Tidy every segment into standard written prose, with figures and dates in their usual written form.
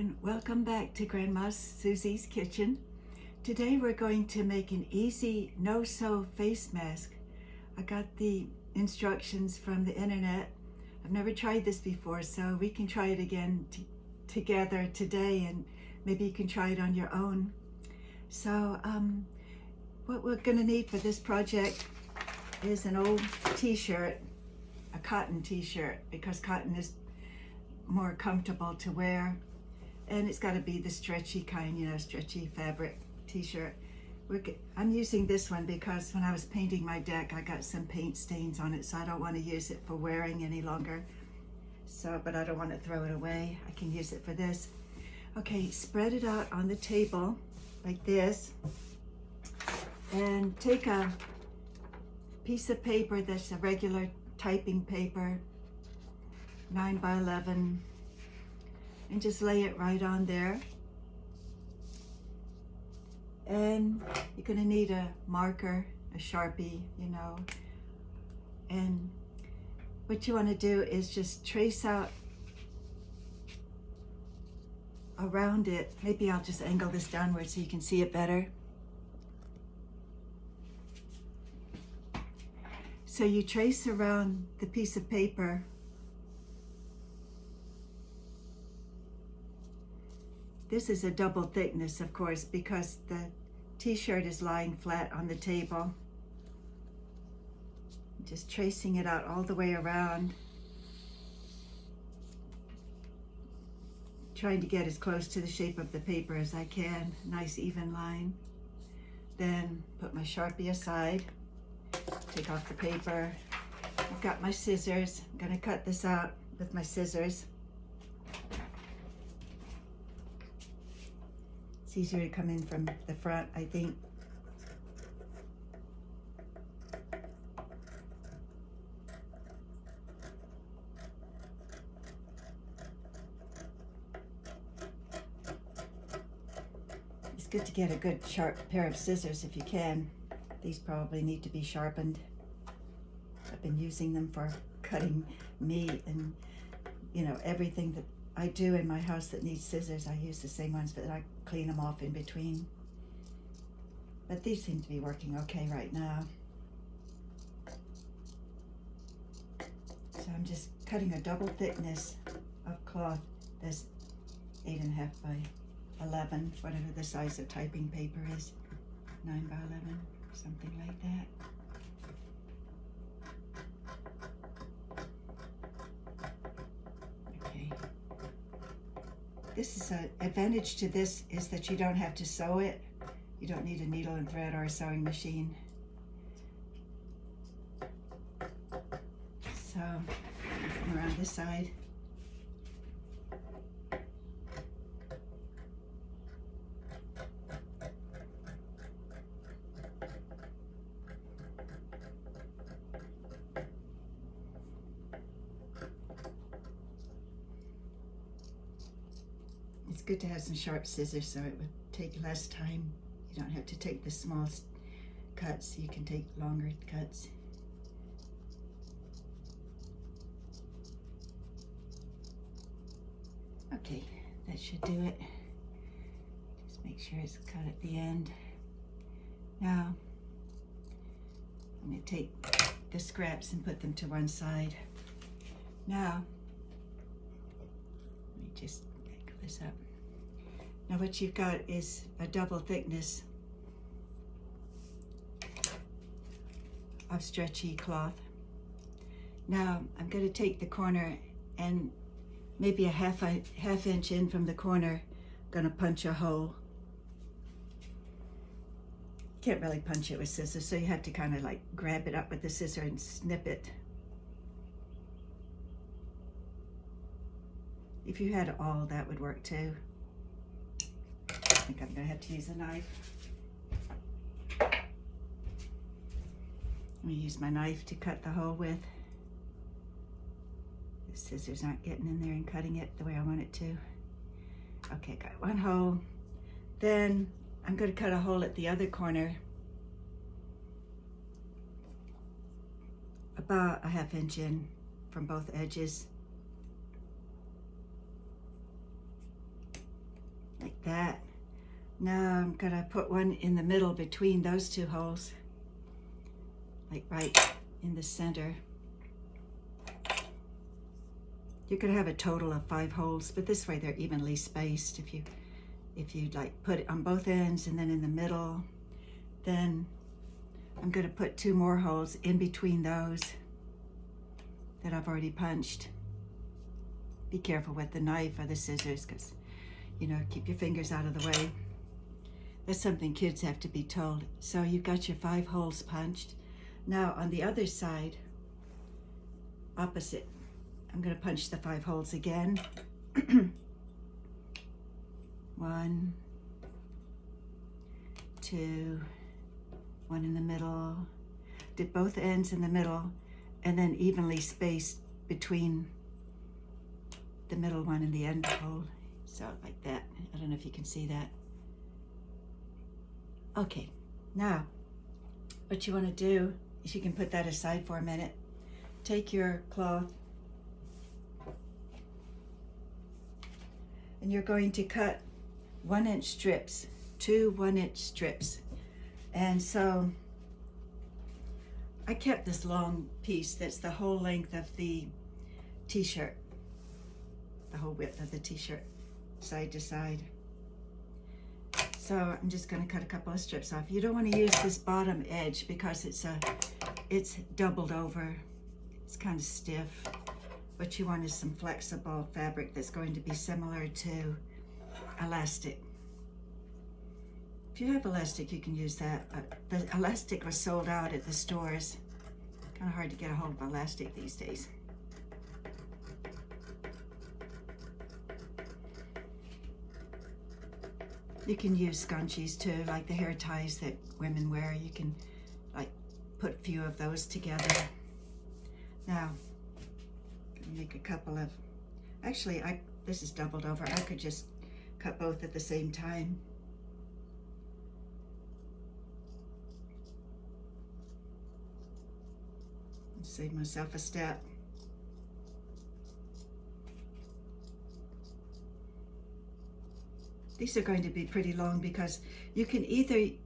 and welcome back to Grandma's Susie's Kitchen. Today we're going to make an easy no-sew face mask. I got the instructions from the internet. I've never tried this before, so we can try it again together today, and maybe you can try it on your own. So what we're going to need for this project is an old t-shirt, a cotton t-shirt, because cotton is more comfortable to wear, and it's got to be the stretchy kind, stretchy fabric t-shirt. I'm using this one because when I was painting my deck I got some paint stains on it, so I don't want to use it for wearing any longer. But I don't want to throw it away. I can use it for this. Okay, spread it out on the table like this, and take a piece of paper that's a regular typing paper, 9 by 11, and just lay it right on there. And you're going to need a marker, a Sharpie, and what you want to do is just trace out around it. Maybe I'll just angle this downward so you can see it better. So you trace around the piece of paper This is a double thickness, of course, because the t-shirt is lying flat on the table. Just tracing it out all the way around. Trying to get as close to the shape of the paper as I can. Nice even line. Then put my Sharpie aside. Take off the paper. I've got my scissors. I'm going to cut this out with my scissors. It's easier to come in from the front, I think. It's good to get a good sharp pair of scissors if you can. These probably need to be sharpened. I've been using them for cutting meat and everything that I do in my house that needs scissors. I use the same ones, but I clean them off in between. But these seem to be working okay right now. So I'm just cutting a double thickness of cloth that's 8.5 by 11, whatever the size of typing paper is, 9 by 11, something like that. This is an advantage to this is that you don't have to sew it. You don't need a needle and thread or a sewing machine. So, around this side. It's good to have some sharp scissors so it would take less time. You don't have to take the small cuts. You can take longer cuts. Okay, that should do it. Just make sure it's cut at the end. Now, I'm going to take the scraps and put them to one side. Now, let me just angle this up. Now what you've got is a double thickness of stretchy cloth. Now I'm going to take the corner and maybe a half inch in from the corner, I'm going to punch a hole. Can't really punch it with scissors, so you have to kind of like grab it up with the scissor and snip it. If you had awl, that would work too. I think I'm going to have to use a knife. I'm going to use my knife to cut the hole with. The scissors aren't getting in there and cutting it the way I want it to. Okay, got one hole. Then I'm going to cut a hole at the other corner, about a half inch in from both edges. like that. Now I'm gonna put one in the middle between those two holes, like right in the center. You could have a total of 5 holes, but this way they're evenly spaced. If you like put it on both ends and then in the middle, then I'm gonna put 2 more holes in between those that I've already punched. Be careful with the knife or the scissors, because, you know, keep your fingers out of the way. That's something kids have to be told. So you've got your 5 holes punched. Now on the other side, opposite, I'm going to punch the 5 holes again. 1, 2, 1 in the middle. Did both ends in the middle, and then evenly spaced between the middle one and the end hole. So like that. I don't know if you can see that. Okay, now what you want to do is you can put that aside for a minute. Take your cloth and you're going to cut 1-inch strips, 2 1-inch strips. And so I kept this long piece that's the whole length of the t-shirt, the whole width of the t-shirt, side to side. So I'm just going to cut a couple of strips off. You don't want to use this bottom edge because it's doubled over. It's kind of stiff. What you want is some flexible fabric that's going to be similar to elastic. If you have elastic, you can use that. The elastic was sold out at the stores. Kind of hard to get a hold of elastic these days. You can use scrunchies too, like the hair ties that women wear. You can like put a few of those together. Now, make a couple of, actually this is doubled over. I could just cut both at the same time. Save myself a step. These are going to be pretty long because you can use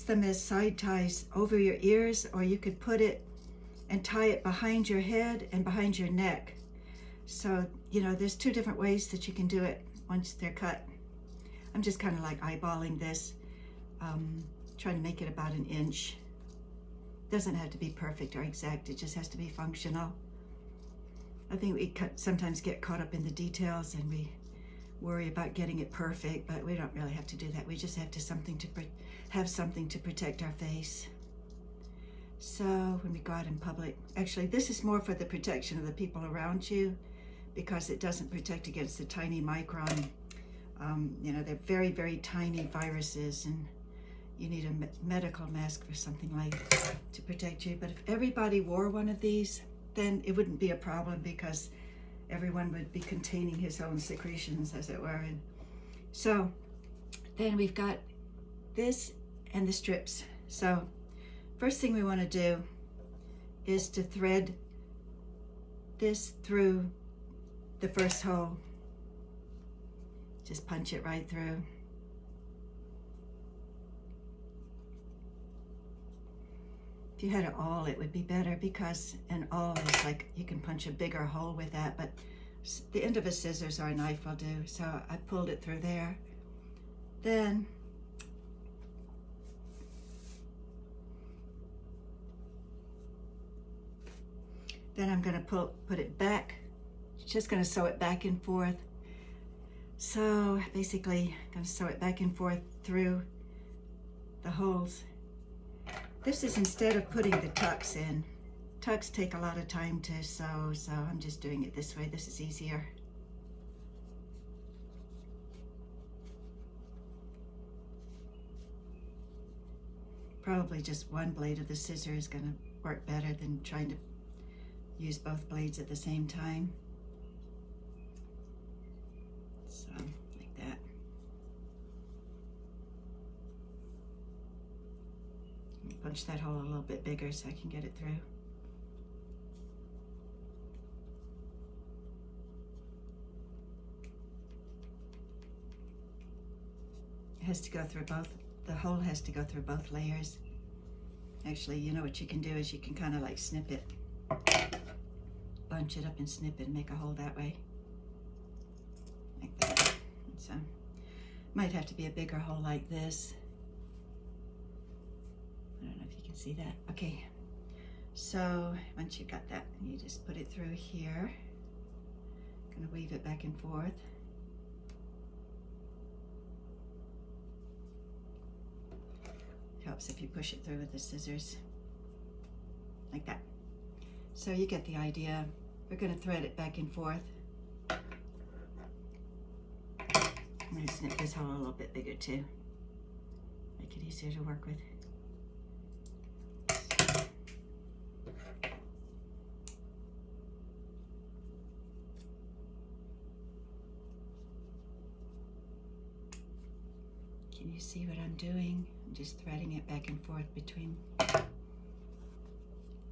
them as side ties over your ears, or you could put it and tie it behind your head and behind your neck. So, you know, there's 2 different ways that you can do it once they're cut. I'm just kind of like eyeballing this, trying to make it about 1 inch. Doesn't have to be perfect or exact, it just has to be functional. I think we sometimes get caught up in the details and we worry about getting it perfect, but we don't really have to do that. We just have to have something to protect our face. So when we go out in public, actually this is more for the protection of the people around you, because it doesn't protect against the tiny micron. You know, they're very, very tiny viruses, and you need a medical mask or something like that to protect you. But if everybody wore one of these, then it wouldn't be a problem, because everyone would be containing his own secretions, as it were. And so then we've got this and the strips. So first thing we want to do is to thread this through the first hole. Just punch it right through. If you had an awl, it would be better, because an awl is like, you can punch a bigger hole with that, but the end of a scissors or a knife will do. So I pulled it through there. Then I'm going to put it back. Just going to sew it back and forth. So basically, I'm going to sew it back and forth through the holes. This is instead of putting the tucks in. Tucks take a lot of time to sew, so I'm just doing it this way. This is easier. Probably just one blade of the scissor is going to work better than trying to use both blades at the same time. So, like that. Punch that hole a little bit bigger so I can get it through. has to go through both, the hole has to go through both layers. Actually, you know what you can do is you can kind of like snip it, bunch it up and snip it and make a hole that way, like that. So, might have to be a bigger hole like this. I don't know if you can see that. Okay, so once you got that, you just put it through here. Gonna weave it back and forth. Helps if you push it through with the scissors, like that. So you get the idea. We're gonna thread it back and forth. I'm gonna snip this hole a little bit bigger too. Make it easier to work with. Can you see what I'm doing? I'm just threading it back and forth between.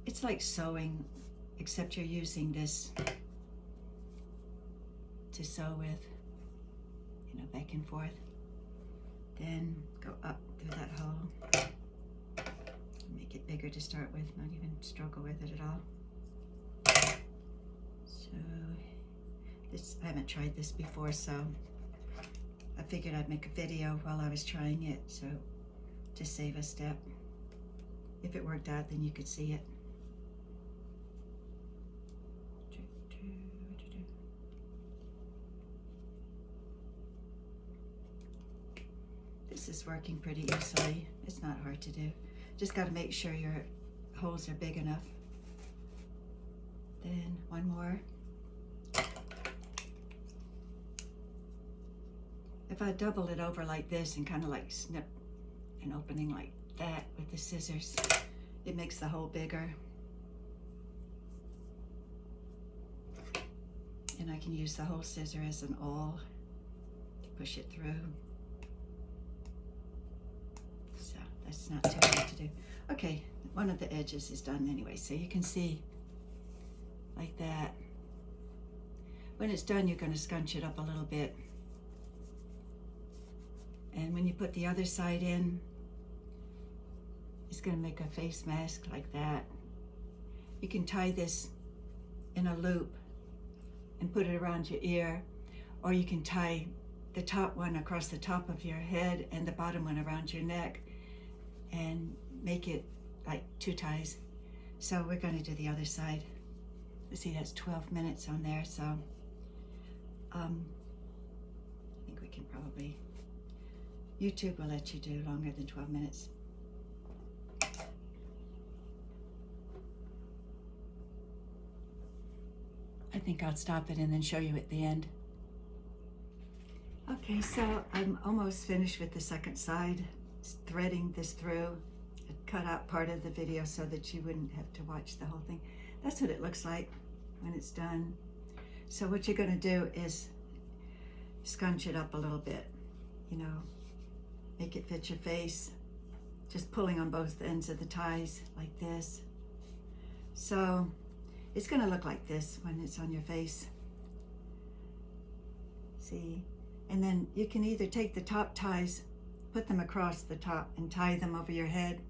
It's like sewing, except you're using this to sew with, you know, back and forth. Then go up through that hole. Make it bigger to start with, not even struggle with it at all. So this, I haven't tried this before, so I figured I'd make a video while I was trying it, so to save a step. If it worked out, then you could see it. This is working pretty easily. It's not hard to do. Just got to make sure your holes are big enough. Then one more. If I double it over like this and kind of like snip an opening like that with the scissors, it makes the hole bigger. And I can use the whole scissor as an awl to push it through. So that's not too hard to do. Okay, one of the edges is done anyway, so you can see like that. When it's done, you're going to scrunch it up a little bit. And when you put the other side in, it's going to make a face mask like that. You can tie this in a loop and put it around your ear, or you can tie the top one across the top of your head and the bottom one around your neck and make it like two ties. So we're going to do the other side. Let's see, that's 12 minutes on there, so I think we can probably, YouTube will let you do longer than 12 minutes. I think I'll stop it and then show you at the end. Okay, so I'm almost finished with the second side, threading this through. I cut out part of the video so that you wouldn't have to watch the whole thing. That's what it looks like when it's done. So what you're going to do is scrunch it up a little bit, you know, make it fit your face, just pulling on both ends of the ties like this. So it's going to look like this when it's on your face. See? And then you can either take the top ties, put them across the top and tie them over your head.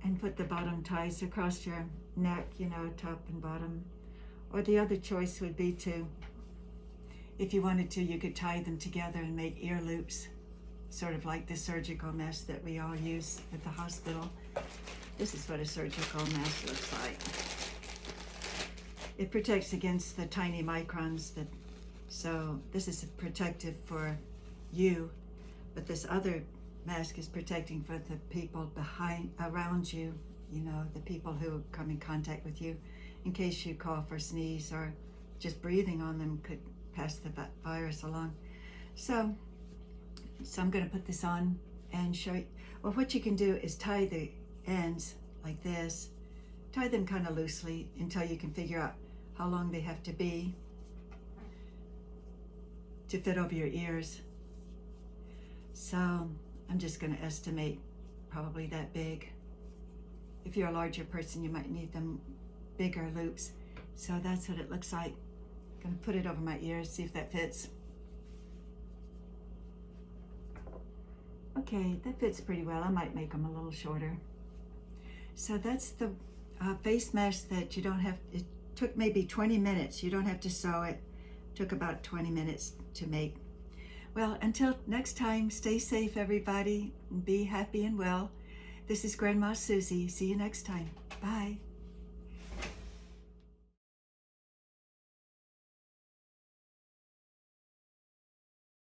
And put the bottom ties across your neck, you know, top and bottom. Or the other choice would be to, if you wanted to, you could tie them together and make ear loops, sort of like the surgical mask that we all use at the hospital. This is what a surgical mask looks like. It protects against the tiny microns, so this is protective for you, but this other mask is protecting for the people around you, you know, the people who come in contact with you, in case you cough or sneeze, or just breathing on them could pass the virus along. So I'm going to put this on and show you. Well, what you can do is tie the ends like this, tie them kind of loosely until you can figure out how long they have to be to fit over your ears. So I'm just going to estimate probably that big. If you're a larger person, you might need them bigger loops. So that's what it looks like. I'm gonna put it over my ears, see if that fits. Okay, that fits pretty well. I might make them a little shorter. So that's the face mask that you don't have, it took maybe 20 minutes. You don't have to sew it. It took about 20 minutes to make. Well, until next time, stay safe, everybody, and be happy and well. This is Grandma Susie. See you next time. Bye.